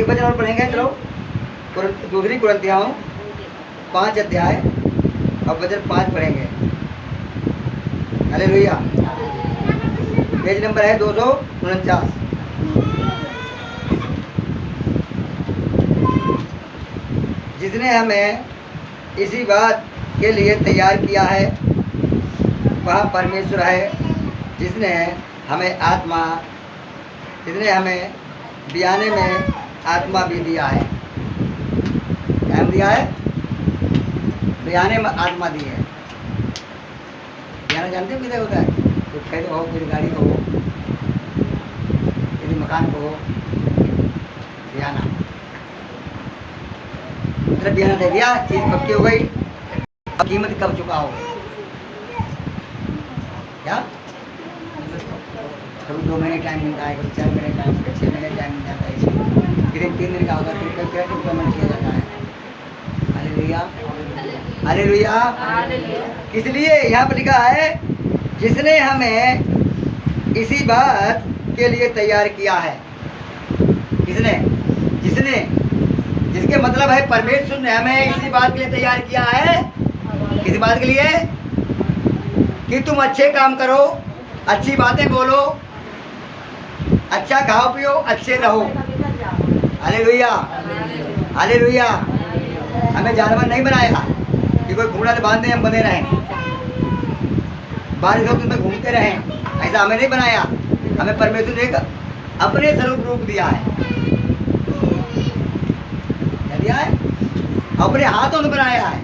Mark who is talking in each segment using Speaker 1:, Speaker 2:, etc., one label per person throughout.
Speaker 1: एक वचन और पढ़ेंगे। चलो दूसरी कुरिन्थियों 5 अध्याय अब वचन 5 पढ़ेंगे। हालेलुया। पेज नंबर है 249। जिसने हमें इसी बात के लिए तैयार किया है वह परमेश्वर है, जिसने हमें बयाने में आत्मा भी दिया है। क्या दिया है? बयाने में आत्मा दी है। बयाना जानते हो किधर होता है? तो कहते हो किसी गाड़ी को हो, किसी मकान को हो, बयाना मतलब बयाना दे दिया, चीज पक्की हो गई, कीमत कब चुका हो। क्या कभी 2 महीने टाइम मिलता है, कभी 4 महीने टाइम, कभी 6 महीने टाइम मिल जाता है, फिर 3 दिन का होगा, फिर क्रेडिट पेमेंट किया जाता है। Hallelujah, hallelujah. इसलिए यहाँ पर लिखा है जिसने हमें इसी बात के लिए तैयार किया है। किसने? जिसने, जिसके मतलब है परमेश्वर ने हमें इसी बात के लिए तैयार किया है। किस बात के लिए? कि तुम अच्छे काम करो, अच्छी बातें बोलो, अच्छा खाओ पियो, अच्छे रहो। Hallelujah, hallelujah. हमें जानवर नहीं बनाया कि कोई घोड़ा बांधे हम बने रहें, बारिश हो तो उसमें घूमते रहें, ऐसा हमें नहीं बनाया। हमें परमेश्वर ने एक अपने स्वरूप रूप दिया है। क्या दिया है? अपने हाथों ने बनाया है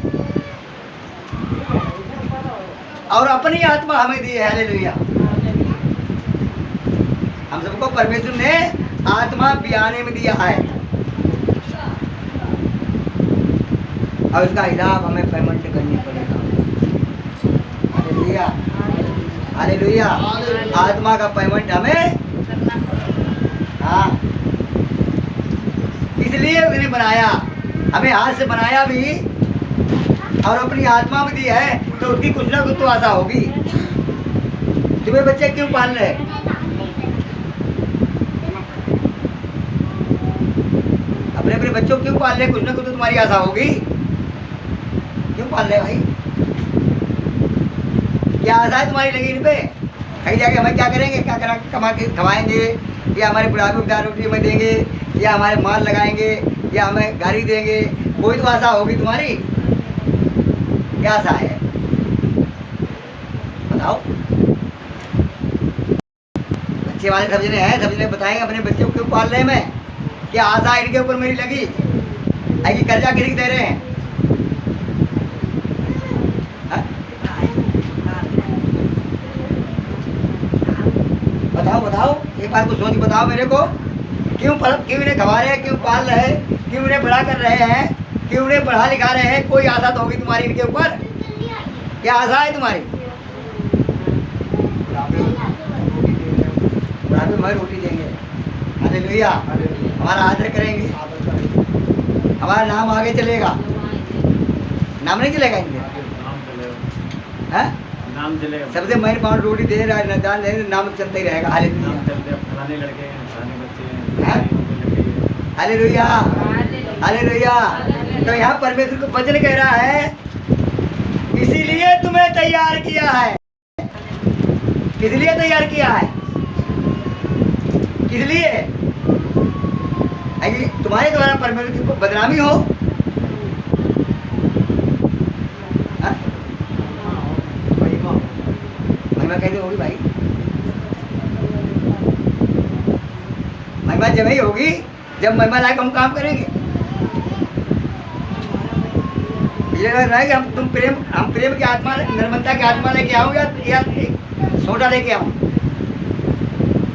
Speaker 1: और अपनी आत्मा हमें दी है। हालेलुया। हम सबको परमेश्वर ने आत्मा बयाने में दिया है और उसका हिसाब हमें पेमेंट करनी पड़ेगा। Hallelujah, hallelujah. आत्मा का पेमेंट हमें, हाँ, इसलिए उसने बनाया, हमें हाथ से बनाया भी और अपनी आत्मा भी दी है, तो उसकी कुछ ना कुछ तो आशा होगी। तुम्हें बच्चे क्यों पाल रहे? अपने अपने बच्चों क्यों पाल रहे? कुछ ना कुछ तो तुम्हारी आशा होगी। क्यों पाल रहे भाई? क्या आशा है तुम्हारी लगी इन पे? कहीं जाके हमें क्या करेंगे, क्या कमा के खवाएंगे, या हमारे बुढ़ापे में रोटी में देंगे, या हमारे माल लगाएंगे, या हमें गाड़ी देंगे। कोई तो आशा होगी तुम्हारी। क्या आशा है बताओ? बच्चे वाले सब जने हैं, सब जने बताएंगे अपने बच्चों को क्यों पाल रहे हैं। मैं क्या आशा इनके ऊपर मेरी लगी है कि कर्जा किसी दे रहे हैं? बताओ बताओ, एक बार को सोच बताओ मेरे को। क्यों इन्हें खवा रहे हैं, क्यों पाल रहे हैं, क्यों इन्हें बड़ा कर रहे हैं, क्यों उन्हें पढ़ा लिखा रहे हैं? कोई आशा तो होगी तुम्हारी इनके ऊपर। क्या आशा है तुम्हारी? बुढ़ापे में रोटी देंगे। हालेलुया। हमारा आदर करेंगे, हमारा नाम आगे चलेगा। नाम नहीं चलेगा इनके? नाम चलेगा। सबसे मेन पाउंड रोटी दे रहा है, दान दे, नाम चलता ही रहेगा। Hallelujah, hallelujah, hallelujah. तो यहाँ परमेश्वर को वचन कह रहा है इसीलिए तुम्हें तैयार किया है। किसलिए तैयार किया है? किसलिए? तुम्हारे द्वारा परमेश्वर की बदनामी हो। महिमा कैसे होगी भाई? महिमा जब ही होगी जब महिमा लायक हम काम करेंगे। ये लग रहा है कि हम प्रेम की आत्मा, निर्मलता की आत्मा लेके आऊँ या सोडा लेके आऊँ?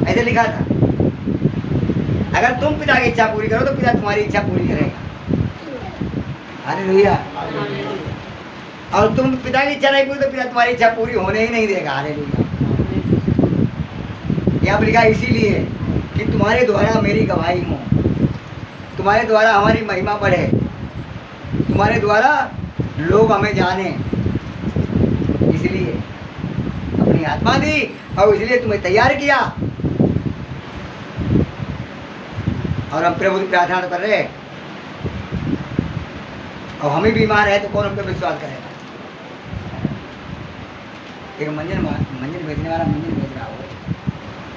Speaker 1: ऐसे लिखा था। अगर तुम पिता की इच्छा पूरी करो तो पिता तुम्हारी इच्छा पूरी करेगा। हालेलुया। और तुम पिता की इच्छा नहीं पूरी तो पिता तुम्हारी इच्छा पूरी होने ही नहीं देगा। हालेलुया। यहाँ पर लिखा इसीलिए कि तुम्हारे द्वारा मेरी गवाही हो, तुम्हारे द्वारा हमारी महिमा बढ़े, तुम्हारे द्वारा लोग हमें जाने, इसलिए अपनी आत्मा दी और इसलिए तुम्हें तैयार किया और हम प्रभु की प्रार्थना तो कर रहे हैं, और हम ही बीमार है तो कौन हम पे विश्वास करेगा? एक मंजिल भेजने वाला मंजिल भेज रहा हो,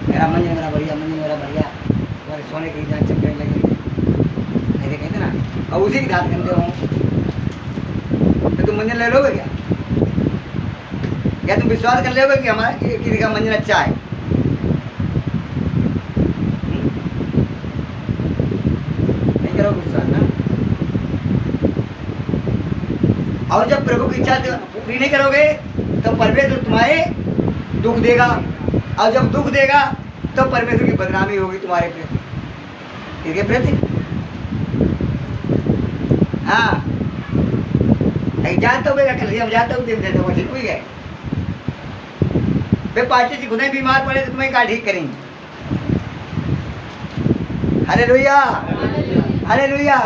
Speaker 1: मेरा मंजिल मेरा बढ़िया, मंजिल मेरा बढ़िया, तुम्हारे सोने की जान चमकने लगे, ऐसे कहते ना, और उसी की दाद करते हो तो तुम मंजिल ले लोगे क्या? क्या तुम विश्वास कर लोगे कि हमारा किसी का मंजिल अच्छा है? नहीं करोगे विश्वास ना। और जब प्रभु की इच्छा पूरी नहीं करोगे तो परमेश्वर तुम्हारे दुख देगा, और जब दुख देगा तो परमेश्वर की बदनामी होगी तुम्हारे प्रति, किसके प्रति? हाँ, जानते हो कल हम जाते हो ठीक हुई गए वे पार्टी जी खुद ही बीमार पड़े तो तुम्हें क्या ठीक करेंगे? Hallelujah, hallelujah.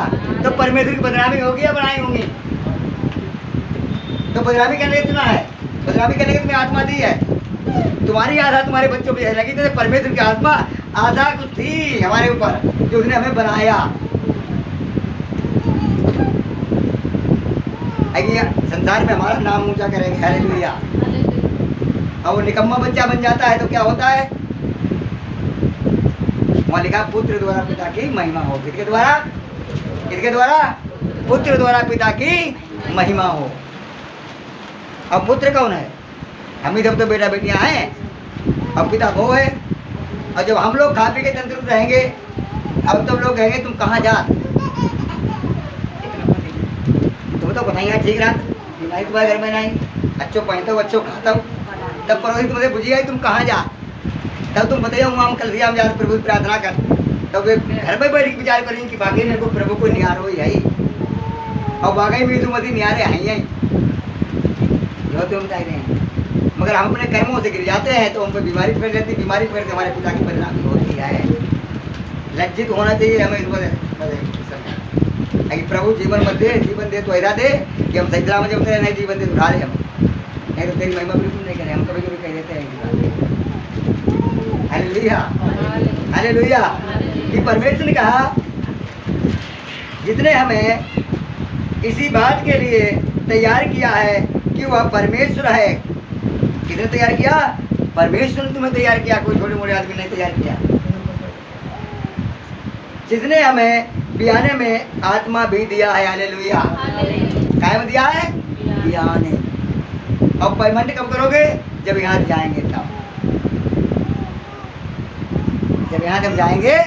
Speaker 1: तो परमेश्वर की बदनामी होगी या बनाई होंगी? तो बदनामी करने इतना है, बदनामी करने की तुम्हें आत्मा दी है, तुम्हारी आधा तुम्हारे बच्चों पे लगी, तो परमेश्वर की आत्मा आधा कुछ थी हमारे ऊपर जो उसने हमें बनाया। संसार में हमारा नाम ऊंचा करेंगे, हालेलुया। और वो निकम्मा बच्चा बन जाता है तो क्या होता है? वहां लिखा पुत्र द्वारा पिता की महिमा हो। किसके द्वारा? किसके द्वारा? पुत्र द्वारा पिता की महिमा हो। अब पुत्र कौन है? हम ही सब तो बेटा बेटियां हैं, अब पिता वो है। और जब हम लोग खा पी के तंदुरुस्त रहेंगे, अब तुम लोग कहेंगे तुम कहाँ जा, तुम तो बताइए ठीक रहा, बीमारी तुम्हारे घर में नहीं, अच्छो पहनता हूँ अच्छो खाता हूँ, तब पड़ोसी तुमसे पूछिएगा तुम कहाँ जा, तब तुम बताइए हम कल हम जा प्रभु की प्रार्थना कर, तब वे घर में बैठ विचार करेंगे कि बाकी मेरे को प्रभु को निहारो यही, और वाकई में तुम अति निहारे हैं यही जो तुम बता रहे हैं। मगर हम अपने कर्मों से गिर जाते हैं तो हम पे बीमारी फैल जाती है, बीमारी फैल के हमारे पिता की बदनामी होती है। लज्जित होना चाहिए हमें इस कि प्रभु जीवन मत दे, जीवन दे तो ऐसा दे कि हम सही सलामत जब नहीं जीवन दे तो उठा ले हम, नहीं तो तेरी महिमा बिल्कुल नहीं करें। हम कभी कभी कह देते हैं हालेलुया, हालेलुया। कि परमेश्वर ने कहा जितने हमें इसी बात के लिए तैयार किया है कि वह परमेश्वर है। किसने तैयार किया? परमेश्वर ने तुम्हें तैयार किया, कोई छोटे मोटे आदमी ने तैयार किया। जिसने हमें बियाने में आत्मा भी दिया है, हालेलुया। काय में दिया है? बियाने। अब पेमेंट कब करोगे? जब यहाँ जाएंगे तब, जब यहाँ जब जाएंगे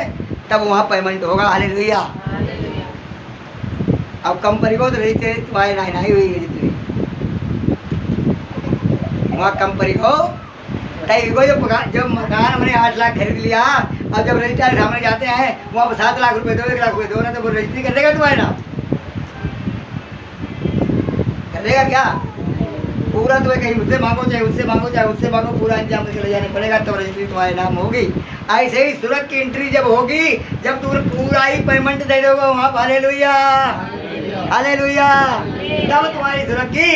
Speaker 1: तब वहाँ पेमेंट होगा, हालेलुया। अब कंपनी को तो रही तुम्हारी नहीं हुई है जितनी वहाँ कंपनी को जब मकान हमने 8 लाख खरीद लिया, अब जब रजिस्ट्रार सामने जाते हैं वहाँ 7 लाख रुपए दो, 1 लाख रुपए दो ना, तो वो रजिस्ट्री कर देगा तुम्हारे नाम? कर देगा क्या? पूरा तुम्हें कहीं मुझसे मांगो चाहे उससे मांगो चाहे उससे मांगो, पूरा इंतजाम करके ले जाने पड़ेगा तब रजिस्ट्री तुम्हारे नाम होगी। ऐसे ही सुरक्षा की एंट्री जब होगी, जब तुम पूरा ही पेमेंट दे दोगे वहाँ, हालेलुया, हालेलुया, तब तुम्हारी सुरक्षा की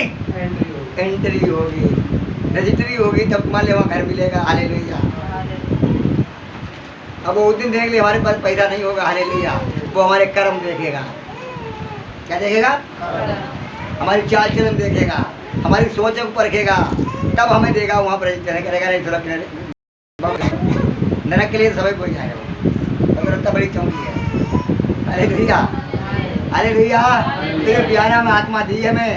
Speaker 1: एंट्री होगी, रजिस्ट्री होगी, तब तुम्हारे वहाँ घर मिलेगा, हालेलुया। अब वो उस दिन देखने के लिए हमारे पास पैसा नहीं होगा, हालेलुया, वो हमारे कर्म देखेगा। क्या देखेगा? हमारी चाल चलन देखेगा, हमारी सोच को परखेगा, तब हमें देगा वहाँ पर रजिस्ट्री करेगा। नहीं सुरक्षा नरक के लिए सभी कोई जाएगा, अगर उतना बड़ी चौकी है, हालेलुया, हालेलुया। तो बियाना में आत्मा दी हमें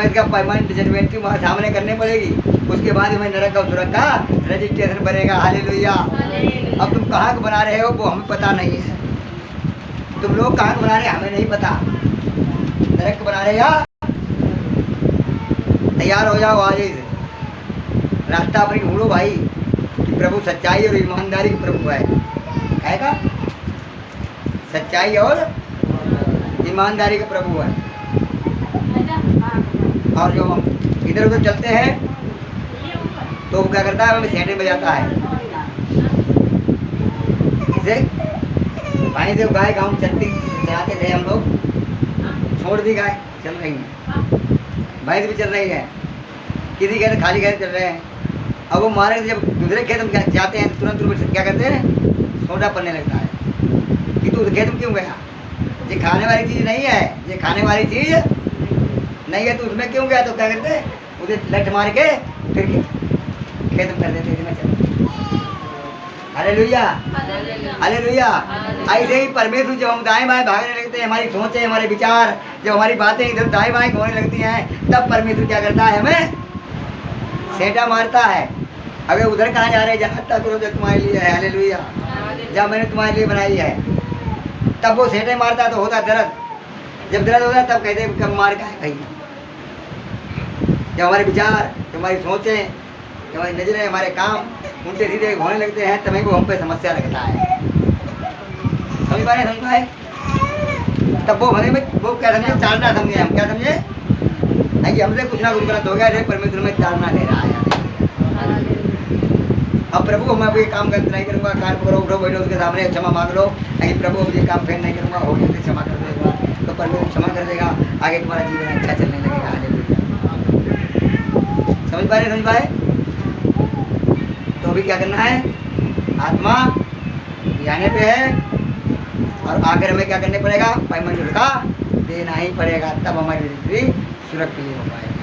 Speaker 1: इसका पेमेंट जजमेंट वहाँ सामने करने पड़ेगी, उसके बाद हमें नरक का सुरक्षा रजिस्ट्रेशन बनेगा, हालेलुया। अब तुम कहाँ को बना रहे हो वो हमें पता नहीं है, तुम लोग कहाँ को बना रहे हमें नहीं पता, नरक बना रहे या तैयार हो जाओ आज ही से, रास्ता अपनी ढूंढो भाई। प्रभु सच्चाई और ईमानदारी का प्रभु है का? सच्चाई और ईमानदारी का प्रभु है। और जो हम इधर उधर चलते हैं तो वो क्या करता है? हमें सेंटे बजाता है। इसे भाई से गाय गाँव चलती चलाते थे हम लोग, छोड़ दी गाय, चल रही है, भैंस भी चल रही है, किसी खेत खाली खेत चल रहे हैं। अब वो मारे जब दूसरे खेत में जाते हैं तो तुरंत क्या करते हैं? सोडा पड़ने लगता है, कि तू खेत में क्यों गया, ये खाने वाली चीज़ नहीं है, ये खाने वाली चीज़ नहीं है, तो उसमें क्यों गया? तो क्या करते, उसे लठ मार के फिर खेत में कर देते में चल। Hallelujah, hallelujah. ऐसे ही परमेश्वर जब हम दाएं बाएं भागने लगते हैं, हमारी सोचें, हमारे विचार, जब हमारी बातें इधर दाएं बाएं होने लगती हैं, तब परमेश्वर क्या करता है? हमें सेंटा मारता है। अगर उधर कहाँ जा रहे हैं, जहाँ तक जो तुम्हारे लिए है, हालेलुया, जहाँ मैंने तुम्हारे लिए बनाई है, तब वो सेंटे मारता है तो होता दर्द। जब दर्द होता है तब कहते हैं कब मार का है कहीं। जब हमारे विचार, जब हमारी सोचें, जब हमारी नजरें, हमारे काम उल्टे सीधे होने लगते हैं, तभी वो हम पे समस्या लगता है। समझ पाए? तब वो हमें वो क्या समझे? ताड़ना समझे। हम क्या समझे? नहीं, हमसे कुछ ना कुछ गलत हो गया, परमेश्वर में ताड़ना ले रहा है। अब प्रभु मैं ये काम गलत नहीं करूँगा, कार पकड़ो, उठो, बैठो, उसके सामने क्षमा मांग लो। नहीं प्रभु ये काम फिर नहीं करूँगा, हो गया, क्षमा कर देगा, तो परमेश्वर क्षमा कर देगा, आगे तुम्हारा जीवन अच्छा चलने लगेगा। समझ पाए? तो अभी क्या करना है? आत्मा आने पे है, और आकर हमें क्या करने पड़ेगा? पेमेंट का देना ही पड़ेगा, तब हमारी जिंदगी सुरक्षित हो पाएगी।